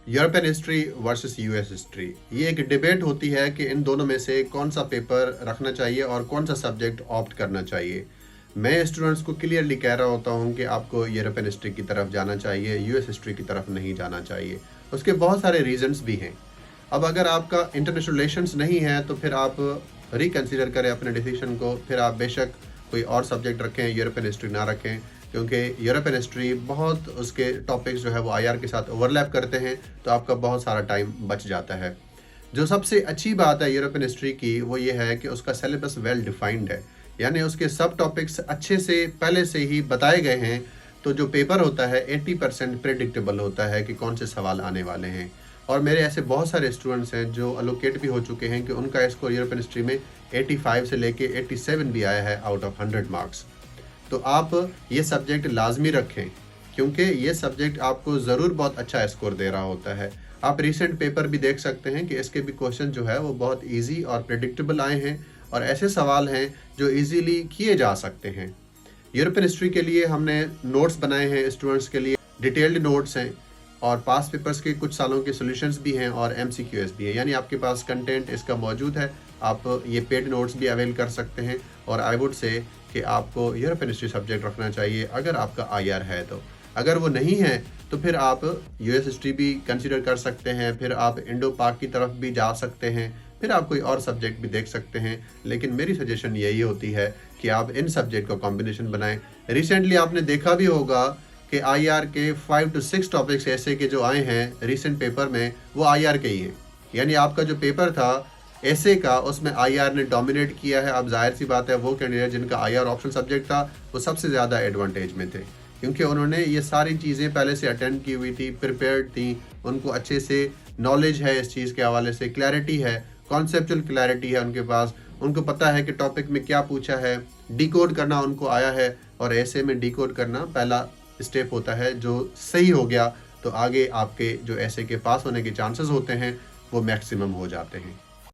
European history versus US history, ये एक debate होती है कि इन दोनों में से कौन सा पेपर रखना चाहिए और कौन सा सब्जेक्ट ऑप्ट करना चाहिए। मैं स्टूडेंट्स को क्लियरली कह रहा होता हूँ कि आपको यूरोपियन हिस्ट्री की तरफ जाना चाहिए, यूएस हिस्ट्री की तरफ नहीं जाना चाहिए। उसके बहुत सारे रीजंस भी हैं। अब अगर आपका इंटरनेशनल रिलेशंस नहीं है तो फिर आप रिकन्सिडर करें अपने डिसीजन को, फिर आप बेशक कोई और सब्जेक्ट रखें, यूरोपियन हिस्ट्री ना रखें, क्योंकि यूरोपियन हिस्ट्री बहुत उसके टॉपिक्स जो है वो आईआर के साथ ओवरलैप करते हैं, तो आपका बहुत सारा टाइम बच जाता है। जो सबसे अच्छी बात है यूरोपियन हिस्ट्री की वो ये है कि उसका सिलेबस वेल डिफाइंड है, यानी उसके सब टॉपिक्स अच्छे से पहले से ही बताए गए हैं। तो जो पेपर होता है 80% प्रेडिक्टेबल होता है कि कौन से सवाल आने वाले हैं। और मेरे ऐसे बहुत सारे स्टूडेंट्स हैं जो अलोकेट भी हो चुके हैं कि उनका स्कोर यूरोपियन हिस्ट्री में 85 से लेके 87 भी आया है आउट ऑफ 100 मार्क्स। तो आप ये सब्जेक्ट लाजमी रखें, क्योंकि ये सब्जेक्ट आपको ज़रूर बहुत अच्छा स्कोर दे रहा होता है। आप रिसेंट पेपर भी देख सकते हैं कि इसके भी क्वेश्चन जो है वो बहुत इजी और प्रेडिक्टेबल आए हैं, और ऐसे सवाल हैं जो इजीली किए जा सकते हैं। यूरोपियन हिस्ट्री के लिए हमने नोट्स बनाए हैं स्टूडेंट्स के लिए, डिटेल्ड नोट्स हैं, और पास पेपर्स के कुछ सालों के सॉल्यूशंस भी हैं और एमसीक्यूएस भी हैं, यानी आपके पास कंटेंट इसका मौजूद है। आप ये पेड नोट्स भी अवेल कर सकते हैं। और आई वुड से कि आपको यूरोपियन हिस्ट्री सब्जेक्ट रखना चाहिए अगर आपका आईआर है। तो अगर वो नहीं है तो फिर आप यूएस हिस्ट्री भी कंसीडर कर सकते हैं, फिर आप इंडो पाक की तरफ भी जा सकते हैं, फिर आप कोई और सब्जेक्ट भी देख सकते हैं। लेकिन मेरी सजेशन यही होती है कि आप इन सब्जेक्ट का कॉम्बिनेशन बनाएं। रिसेंटली आपने देखा भी होगा कि आईआर के 5 to 6 टॉपिक्स ऐसे के जो आए हैं रिसेंट पेपर में, वो आईआर के ही हैं। यानी आपका जो पेपर था ऐसे का, उसमें आईआर ने डोमिनेट किया है। अब जाहिर सी बात है वो कैंडिडेट जिनका आईआर ऑप्शन सब्जेक्ट था वो सबसे ज़्यादा एडवांटेज में थे, क्योंकि उन्होंने ये सारी चीज़ें पहले से अटेंड की हुई थी, प्रिपेयर्ड थी, उनको अच्छे से नॉलेज है इस चीज़ के हवाले से, क्लैरिटी है, कॉन्सेप्चुअल क्लैरिटी है उनके पास, उनको पता है कि टॉपिक में क्या पूछा है, डिकोड करना उनको आया है। और ऐसे में डिकोड करना पहला स्टेप होता है, जो सही हो गया तो आगे आपके जो ऐसे के पास होने के चांसेस होते हैं वो मैक्सिमम हो जाते हैं।